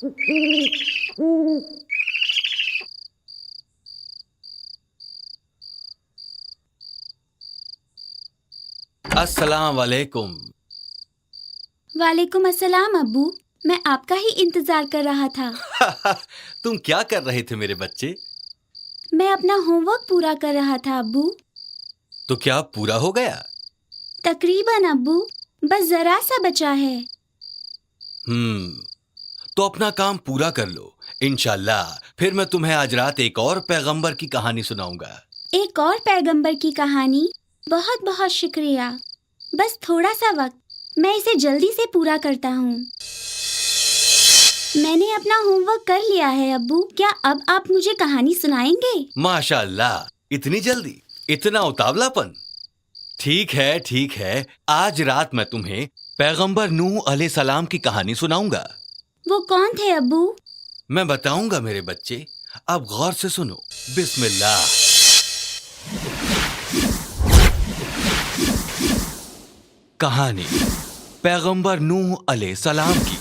अस्सलाम वालेकुम। वालेकुम अस्सलाम अब्बू, मैं आपका ही इंतजार कर रहा था। तुम क्या कर रहे थे मेरे बच्चे? मैं अपना होमवर्क पूरा कर रहा था अब्बू। तो क्या पूरा हो गया? तकरीबन अब्बू, बस जरा सा बचा है। तो अपना काम पूरा कर लो। इंशाल्लाह फिर मैं तुम्हें आज रात एक और पैगंबर की कहानी सुनाऊंगा। एक और पैगंबर की कहानी? बहुत बहुत शुक्रिया। बस थोड़ा सा वक्त, मैं इसे जल्दी से पूरा करता हूँ। मैंने अपना होमवर्क कर लिया है अब्बू। क्या अब आप मुझे कहानी सुनाएंगे? माशाल्लाह, इतनी जल्दी, इतना उतावलापन। ठीक है, आज रात मैं तुम्हें पैगंबर नूह अलैहिस्सलाम की कहानी सुनाऊंगा। वो कौन थे अब्बू? मैं बताऊंगा मेरे बच्चे, अब गौर से सुनो। बिस्मिल्लाह। कहानी पैगंबर नूह अलैहिस्सलाम की।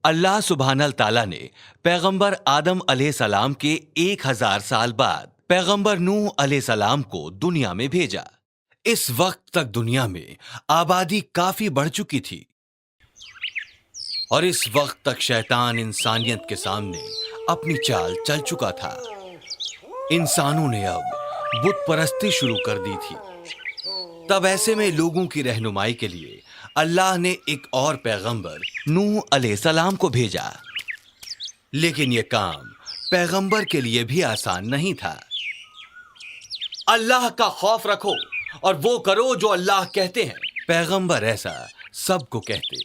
अल्लाह सुब्हानल ताला ने पैगंबर आदम अलैहिस्सलाम के 1000 साल बाद पैगंबर नूह अलैहिस्सलाम को दुनिया में भेजा। इस वक्त तक दुनिया में आबादी काफी बढ़ चुकी थी और इस वक्त तक शैतान इंसानियत के सामने अपनी चाल चल चुका था। इंसानों ने अब बुत परस्ती शुरू कर दी थी। तब ऐसे में लोगों की रहनुमाई के लिए अल्लाह ने एक और पैगंबर नूह अलैहिस्सलाम को भेजा। लेकिन यह काम पैगंबर के लिए भी आसान नहीं था। अल्लाह का खौफ रखो और वो करो जो अल्लाह कहते हैं। पैगंबर ऐसा सबको कहते,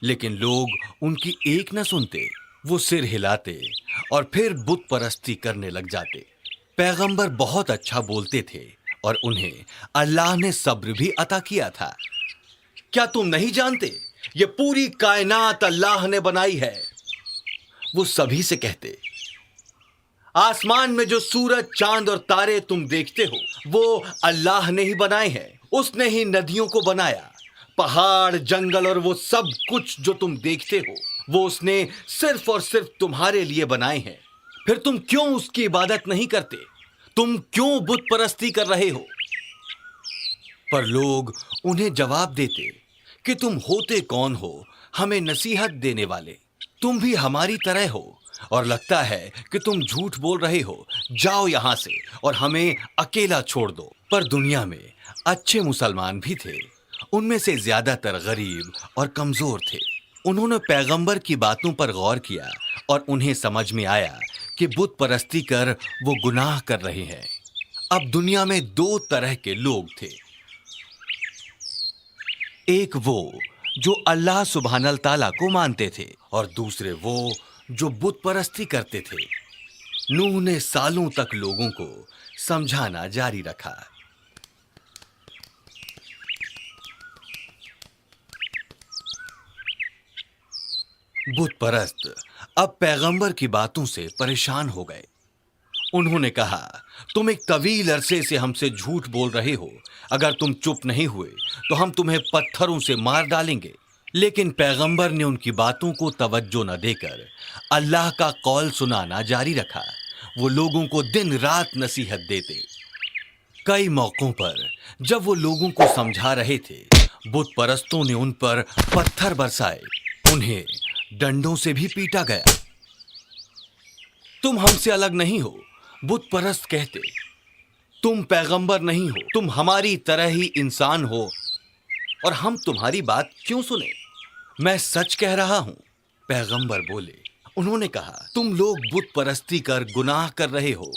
लेकिन लोग उनकी एक न सुनते। वो सिर हिलाते और फिर बुत परस्ती करने लग जाते। पैगंबर बहुत अच्छा बोलते थे और उन्हें अल्लाह ने सब्र भी अता किया था। क्या तुम नहीं जानते, ये पूरी कायनात अल्लाह ने बनाई है? वो सभी से कहते, आसमान में जो सूरज, चांद और तारे तुम देखते हो, वो अल्लाह ने ही बनाए हैं। उसने ही नदियों को बनाया, पहाड़, जंगल और वो सब कुछ जो तुम देखते हो, वो उसने सिर्फ और सिर्फ तुम्हारे लिए बनाए हैं। फिर तुम क्यों उसकी इबादत नहीं करते? तुम क्यों बुत परस्ती कर रहे हो? पर लोग उन्हें जवाब देते कि तुम होते कौन हो हमें नसीहत देने वाले? तुम भी हमारी तरह हो और लगता है कि तुम झूठ बोल रहे हो। जाओ यहां से और हमें अकेला छोड़ दो। पर दुनिया में अच्छे मुसलमान भी थे। उनमें से ज्यादातर गरीब और कमजोर थे। उन्होंने पैगंबर की बातों पर गौर किया और उन्हें समझ में आया कि बुत परस्ती कर वो गुनाह कर रहे हैं। अब दुनिया में दो तरह के लोग थे। एक वो जो अल्लाह सुब्हानल ताला को मानते थे और दूसरे वो जो बुत परस्ती करते थे। नूह ने सालों तक लोगों को समझाना जारी रखा। बुत परस्त अब पैगंबर की बातों से परेशान हो गए। उन्होंने कहा, तुम एक तवील अरसे से हमसे झूठ बोल रहे हो। अगर तुम चुप नहीं हुए तो हम तुम्हें पत्थरों से मार डालेंगे। लेकिन पैगंबर ने उनकी बातों को तवज्जो न देकर अल्लाह का कौल सुनाना जारी रखा। वो लोगों को दिन रात नसीहत देते। कई मौकों पर जब वो लोगों को समझा रहे थे, बुत परस्तों ने उन पर पत्थर बरसाए। उन्हें डंडों से भी पीटा गया। तुम हमसे अलग नहीं हो, बुत परस्त कहते। तुम पैगंबर नहीं हो, तुम हमारी तरह ही इंसान हो और हम तुम्हारी बात क्यों सुने? मैं सच कह रहा हूं, पैगंबर बोले। उन्होंने कहा, तुम लोग बुत परस्ती कर गुनाह कर रहे हो।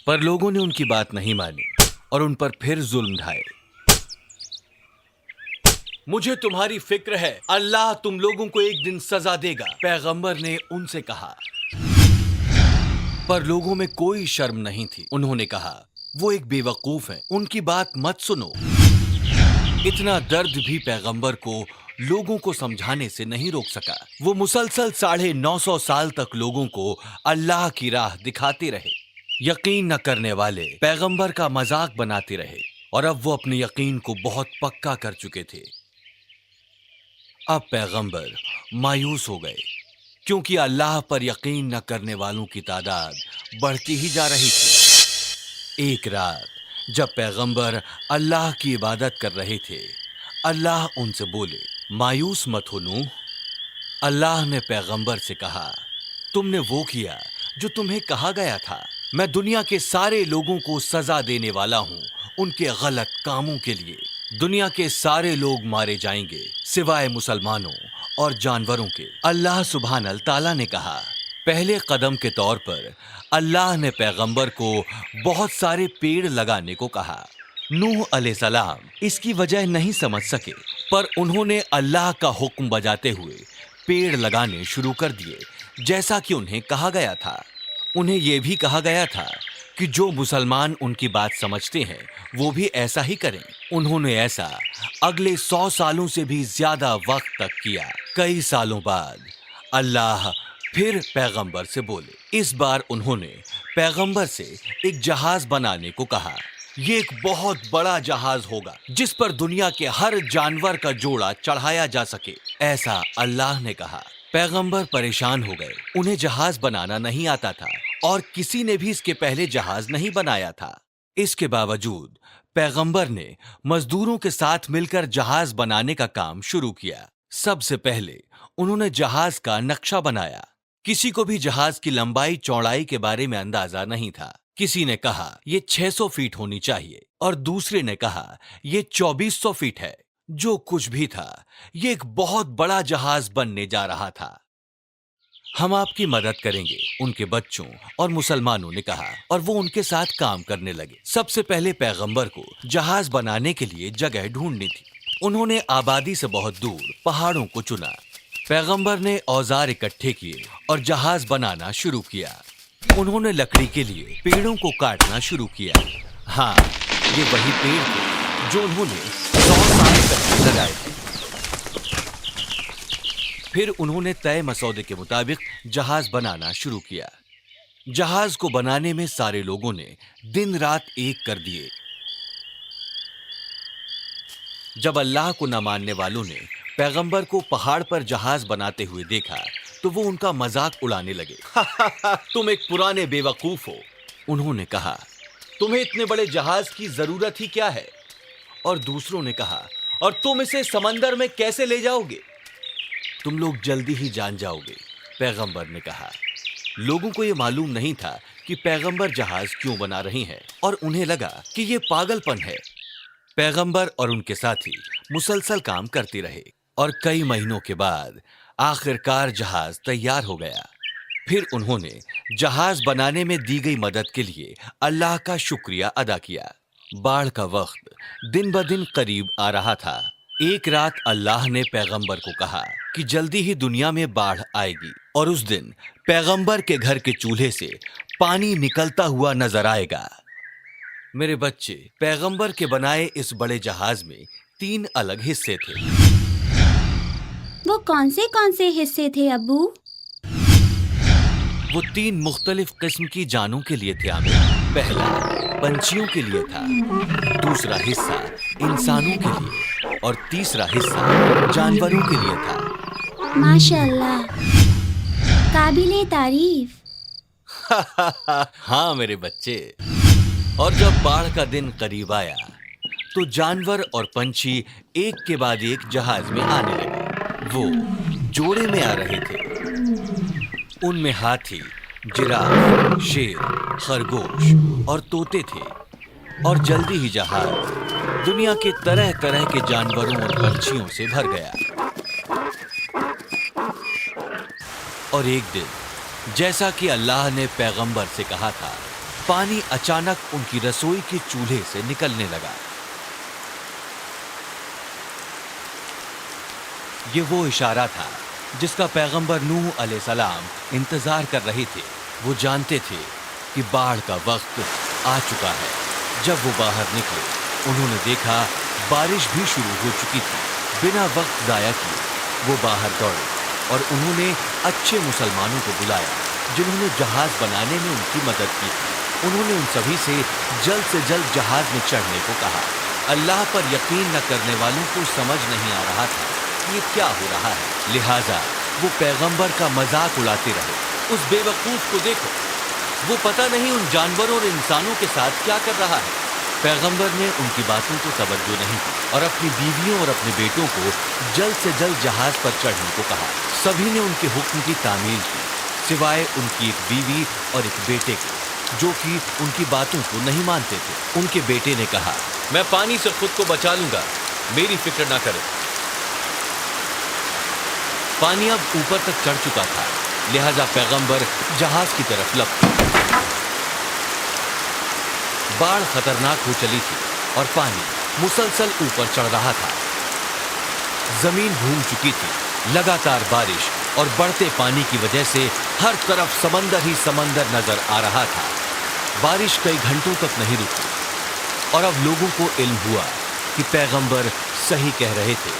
पर लोगों ने उनकी बात नहीं मानी और उन पर फिर जुल्म ढाए। मुझे तुम्हारी फिक्र है, अल्लाह तुम लोगों को एक दिन सजा देगा, पैगंबर ने उनसे कहा। पर लोगों में कोई शर्म नहीं थी। उन्होंने कहा, वो एक बेवकूफ है, उनकी बात मत सुनो। इतना दर्द भी पैगंबर को लोगों को समझाने से नहीं रोक सका। वो मुसलसल 950 साल तक लोगों को अल्लाह की राह दिखाते रहे। यकीन न करने वाले पैगंबर का मजाक बनाते रहे और अब वो अपने यकीन को बहुत पक्का कर चुके थे। अब पैगंबर मायूस हो गए क्योंकि अल्लाह पर यकीन न करने वालों की तादाद बढ़ती ही जा रही थी। एक रात जब पैगंबर अल्लाह की इबादत कर रहे थे, अल्लाह उनसे बोले, मायूस मत हो नूह। अल्लाह ने पैगंबर से कहा, तुमने वो किया जो तुम्हें कहा गया था। मैं दुनिया के सारे लोगों को सजा देने वाला हूं उनके गलत कामों के लिए। दुनिया के सारे लोग मारे जाएंगे सिवाय मुसलमानों और जानवरों के। अल्लाह सुब्हानल ताला ने कहा। पहले कदम के तौर पर अल्लाह ने पैगंबर को बहुत सारे पेड़ लगाने को कहा। नूह अलैहिस्सलाम इसकी वजह नहीं समझ सके, पर उन्होंने अल्लाह का हुक्म बजाते हुए पेड़ लगाने शुरू कर दिए, जैसा कि उन्हें कहा गया था। उन्हें यह भी कहा गया था कि जो मुसलमान उनकी बात समझते हैं वो भी ऐसा ही करें। उन्होंने ऐसा अगले 100 सालों से भी ज्यादा वक्त तक किया। कई सालों बाद अल्लाह फिर पैगंबर से बोले। इस बार उन्होंने पैगंबर से एक जहाज बनाने को कहा। ये एक बहुत बड़ा जहाज होगा जिस पर दुनिया के हर जानवर का जोड़ा चढ़ाया जा सके, ऐसा अल्लाह ने कहा। पैगंबर परेशान हो गए। उन्हें जहाज बनाना नहीं आता था और किसी ने भी इसके पहले जहाज नहीं बनाया था। इसके बावजूद पैगंबर ने मजदूरों के साथ मिलकर जहाज बनाने का काम शुरू किया। सबसे पहले उन्होंने जहाज का नक्शा बनाया। किसी को भी जहाज की लंबाई चौड़ाई के बारे में अंदाजा नहीं था। किसी ने कहा ये 600 फीट होनी चाहिए और दूसरे ने कहा ये 2400 फीट है। जो कुछ भी था, ये एक बहुत बड़ा जहाज बनने जा रहा था। हम आपकी मदद करेंगे, उनके बच्चों और मुसलमानों ने कहा, और वो उनके साथ काम करने लगे। सबसे पहले पैगंबर को जहाज बनाने के लिए जगह ढूंढनी थी। उन्होंने आबादी से बहुत दूर पहाड़ों को चुना। पैगंबर ने औजार इकट्ठे किए और जहाज बनाना शुरू किया। उन्होंने लकड़ी के लिए पेड़ों को काटना शुरू किया। हाँ, ये वही पेड़ थे जो उन्होंने 100 साल पहले लगाए थे। फिर उन्होंने तय मसौदे के मुताबिक जहाज बनाना शुरू किया। जहाज को बनाने में सारे लोगों ने दिन रात एक कर दिए। जब अल्लाह को न मानने वालों ने पैगंबर को पहाड़ पर जहाज बनाते हुए देखा तो वो उनका मजाक उड़ाने लगे। तुम एक पुराने बेवकूफ हो, उन्होंने कहा। तुम्हें इतने बड़े जहाज की जरूरत ही क्या है? और दूसरों ने कहा, और तुम इसे समंदर में कैसे ले जाओगे? तुम लोग जल्दी ही जान जाओगे, पैगंबर ने कहा। लोगों को यह मालूम नहीं था कि पैगंबर जहाज क्यों बना रहे हैं और उन्हें लगा कि यह पागलपन है। पैगंबर और उनके साथी मुसलसल काम करते रहे और कई महीनों के बाद आखिरकार जहाज तैयार हो गया। फिर उन्होंने जहाज बनाने में दी गई मदद के लिए अल्लाह का शुक्रिया अदा किया। बाढ़ का वक्त दिन ब दिन करीब आ रहा था। एक रात अल्लाह ने पैगंबर को कहा कि जल्दी ही दुनिया में बाढ़ आएगी और उस दिन पैगंबर के घर के चूल्हे से पानी निकलता हुआ नजर आएगा। मेरे बच्चे, पैगंबर के बनाए इस बड़े जहाज में 3 अलग हिस्से थे। वो कौन से हिस्से थे अब्बू? वो 3 मुख्तलिफ किस्म की जानों के लिए थे आमिर। पहला पंछियों के लिए था, दूसरा हिस्सा इंसानों के लिए और तीसरा हिस्सा जानवरों के लिए था। माशाअल्लाह, काबिले तारीफ। हाँ मेरे बच्चे। और जब बाढ़ का दिन करीब आया तो जानवर और पंछी एक के बाद एक जहाज में आने लगे। वो जोड़े में आ रहे थे। उनमें हाथी, जिराफ, शेर, खरगोश और तोते थे। और जल्दी ही जहाज दुनिया के तरह तरह के जानवरों और पंछियों से भर गया। और एक दिन, जैसा कि अल्लाह ने पैगंबर से कहा था, पानी अचानक उनकी रसोई के चूल्हे से निकलने लगा। ये वो इशारा था जिसका पैगंबर नूह अलैहिस्सलाम इंतजार कर रहे थे। वो जानते थे कि बाढ़ का वक्त आ चुका है। जब वो बाहर निकले, उन्होंने देखा बारिश भी शुरू हो चुकी थी। बिना वक्त जाया किए वो बाहर दौड़े और उन्होंने अच्छे मुसलमानों को बुलाया जिन्होंने जहाज बनाने में उनकी मदद की थी। उन्होंने उन सभी से जल्द जहाज में चढ़ने को कहा। अल्लाह पर यकीन न करने वालों को समझ नहीं आ रहा था ये क्या हो रहा है, लिहाजा वो पैगंबर का मजाक उड़ाते रहे। उस बेवकूफ को देखो, वो पता नहीं उन जानवरों और इंसानों के साथ क्या कर रहा है। पैगंबर ने उनकी बातों को तवज्जो नहीं दी और अपनी बीवियों और अपने बेटों को जल्द से जल्द जहाज पर चढ़ने को कहा। सभी ने उनके हुक्म की तामील की सिवाय उनकी एक बीवी और एक बेटे के, जो कि उनकी बातों को नहीं मानते थे। उनके बेटे ने कहा, मैं पानी से खुद को बचा लूंगा, मेरी फिक्र ना करें। पानी अब ऊपर तक चढ़ चुका था, लिहाजा पैगंबर जहाज की तरफ लपके। बाढ़ खतरनाक हो चली थी और पानी मुसलसल ऊपर चढ़ रहा था। जमीन भून चुकी थी। लगातार बारिश और बढ़ते पानी की वजह से हर तरफ समंदर ही समंदर नजर आ रहा था। बारिश कई घंटों तक नहीं रुकी और अब लोगों को इल्म हुआ कि पैगंबर सही कह रहे थे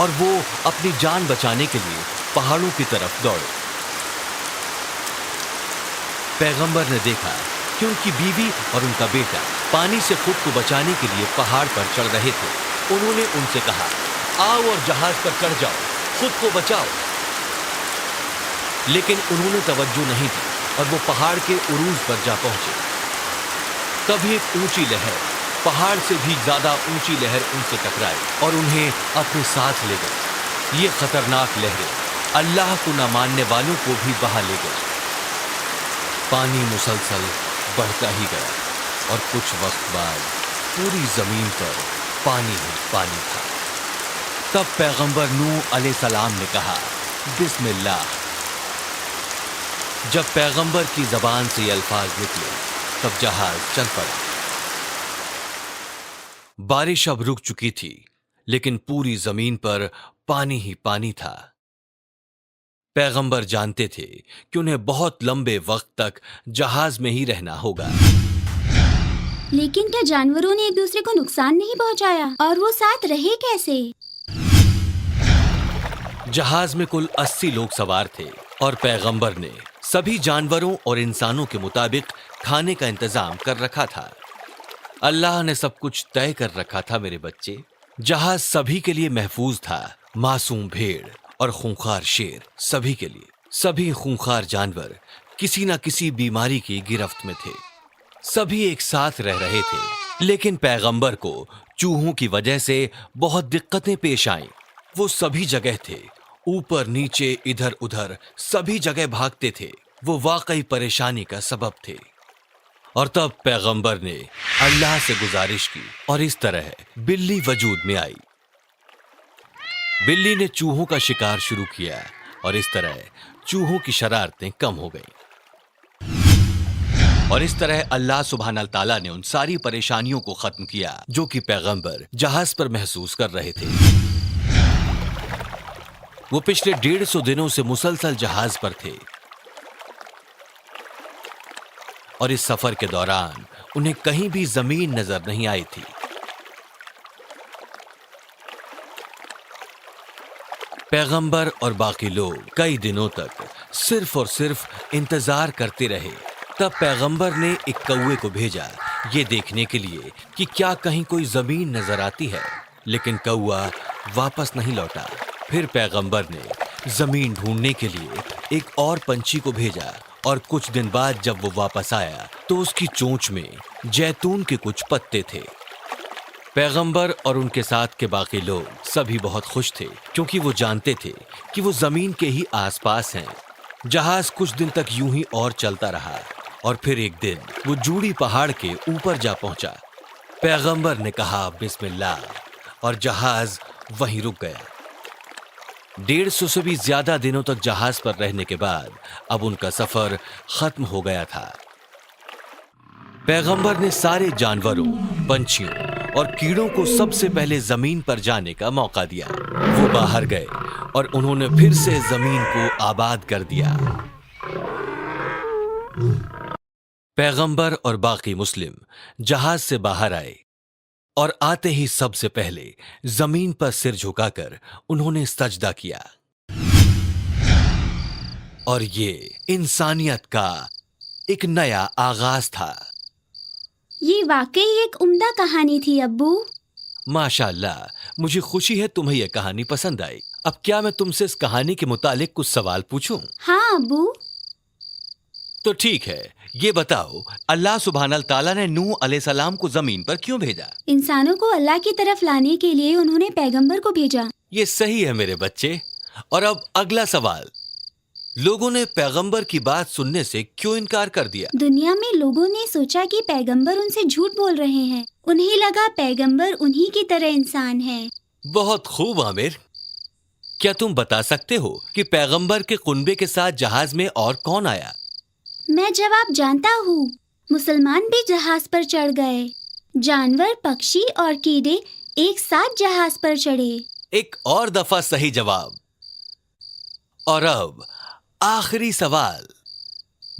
और वो अपनी जान बचाने के लिए पहाड़ों की तरफ दौड़े। पैगंबर ने देखा कि उनकी बीवी और उनका बेटा पानी से खुद को बचाने के लिए पहाड़ पर चढ़ रहे थे। उन्होंने उनसे कहा, आओ और जहाज पर चढ़ जाओ, खुद को बचाओ। लेकिन उन्होंने तवज्जो नहीं दी और वो पहाड़ के उरूज पर जा पहुंचे। तभी एक ऊंची लहर, पहाड़ से भी ज्यादा ऊंची लहर उनसे टकराई और उन्हें अपने साथ ले गई। ये खतरनाक लहरें अल्लाह को न मानने वालों को भी बहा ले गई। पानी मुसलसल बढ़ता ही गया और कुछ वक्त बाद पूरी जमीन पर पानी ही पानी था। तब पैगंबर नूह अलैहिस्सलाम ने कहा, बिस्मिल्लाह। जब पैगंबर की जबान से ये अल्फाज निकले तब जहाज चल पड़ा। बारिश अब रुक चुकी थी, लेकिन पूरी जमीन पर पानी ही पानी था। पैगंबर जानते थे कि उन्हें बहुत लंबे वक्त तक जहाज में ही रहना होगा। लेकिन क्या जानवरों ने एक दूसरे को नुकसान नहीं पहुंचाया और वो साथ रहे कैसे? जहाज में कुल 80 लोग सवार थे और पैगंबर ने सभी जानवरों और इंसानों के मुताबिक खाने का इंतजाम कर रखा था। अल्लाह ने सब कुछ तय कर रखा था मेरे बच्चे। जहाज सभी के लिए महफूज था, मासूम भेड़ और खूंखार शेर सभी के लिए। सभी खूंखार जानवर किसी न किसी बीमारी की गिरफ्त में थे। सभी एक साथ रह रहे थे, लेकिन पैगंबर को चूहों की वजह से बहुत दिक्कतें पेश आईं। वो सभी जगह थे, ऊपर नीचे इधर उधर सभी जगह भागते थे। वो वाकई परेशानी का सबब थे। और तब पैगंबर ने अल्लाह से गुजारिश की और इस तरह बिल्ली वजूद में आई। बिल्ली ने चूहों का शिकार शुरू किया और इस तरह चूहों की शरारतें कम हो गईं। और इस तरह अल्लाह सुब्हानल ताला ने उन सारी परेशानियों को खत्म किया जो कि पैगंबर जहाज पर महसूस कर रहे थे। वो पिछले 150 दिनों से मुसलसल जहाज पर थे और इस सफर के दौरान उन्हें कहीं भी जमीन नजर नहीं आई थी। पैगंबर और बाकी लोग कई दिनों तक सिर्फ और सिर्फ इंतजार करते रहे। तब पैगंबर ने एक कौवे को भेजा ये देखने के लिए कि क्या कहीं कोई जमीन नजर आती है, लेकिन कौवा वापस नहीं लौटा। फिर पैगंबर ने जमीन ढूंढने के लिए एक और पंछी को भेजा और कुछ दिन बाद जब वो वापस आया तो उसकी चोंच में जैतून के कुछ पत्ते थे। पैगंबर और उनके साथ के बाकी लोग सभी बहुत खुश थे, क्योंकि वो जानते थे कि वो जमीन के ही आसपास हैं। जहाज कुछ दिन तक यूं ही और चलता रहा और फिर एक दिन वो जूड़ी पहाड़ के ऊपर जा पहुंचा। पैगंबर ने कहा बिस्मिल्लाह और जहाज वहीं रुक गया। 150 से भी ज्यादा दिनों तक जहाज पर रहने के बाद अब उनका सफर खत्म हो गया था। पैगंबर ने सारे जानवरों, पंछियों और कीड़ों को सबसे पहले जमीन पर जाने का मौका दिया। वो बाहर गए और उन्होंने फिर से जमीन को आबाद कर दिया। पैगंबर और बाकी मुस्लिम जहाज से बाहर आए और आते ही सबसे पहले जमीन पर सिर झुकाकर उन्होंने सजदा किया। और ये इंसानियत का एक नया आगाज था। ये वाकई एक उम्दा कहानी थी अब्बू। माशाअल्लाह, मुझे खुशी है तुम्हें यह कहानी पसंद आई। अब क्या मैं तुमसे इस कहानी के मुतालिक कुछ सवाल पूछूं? हाँ अब्बू। तो ठीक है, ये बताओ, अल्लाह सुब्हानल ताला ने नूह अलैहिस्सलाम को जमीन पर क्यों भेजा? इंसानों को अल्लाह की तरफ लाने के लिए उन्होंने पैगंबर को भेजा। ये सही है मेरे बच्चे। और अब अगला सवाल, लोगों ने पैगंबर की बात सुनने से क्यों इनकार कर दिया? दुनिया में लोगों ने सोचा कि पैगंबर उनसे झूठ बोल रहे हैं। उन्हें लगा पैगंबर उन्हीं की तरह इंसान है। बहुत खूब आमिर। क्या तुम बता सकते हो कि पैगंबर के कुनबे के साथ जहाज में और कौन आया? मैं जवाब जानता हूँ। मुसलमान भी जहाज पर चढ़ गए। जानवर, पक्षी और कीड़े एक साथ जहाज पर चढ़े। एक और दफा सही जवाब। और अब आखिरी सवाल,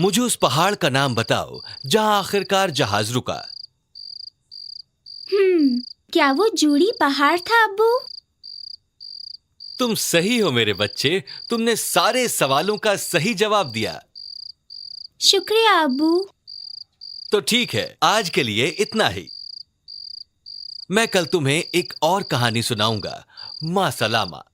मुझे उस पहाड़ का नाम बताओ जहां आखिरकार जहाज रुका। क्या वो जूड़ी पहाड़ था अब्बू? तुम सही हो मेरे बच्चे, तुमने सारे सवालों का सही जवाब दिया। शुक्रिया अब्बू। तो ठीक है, आज के लिए इतना ही। मैं कल तुम्हें एक और कहानी सुनाऊंगा। मां सलामा।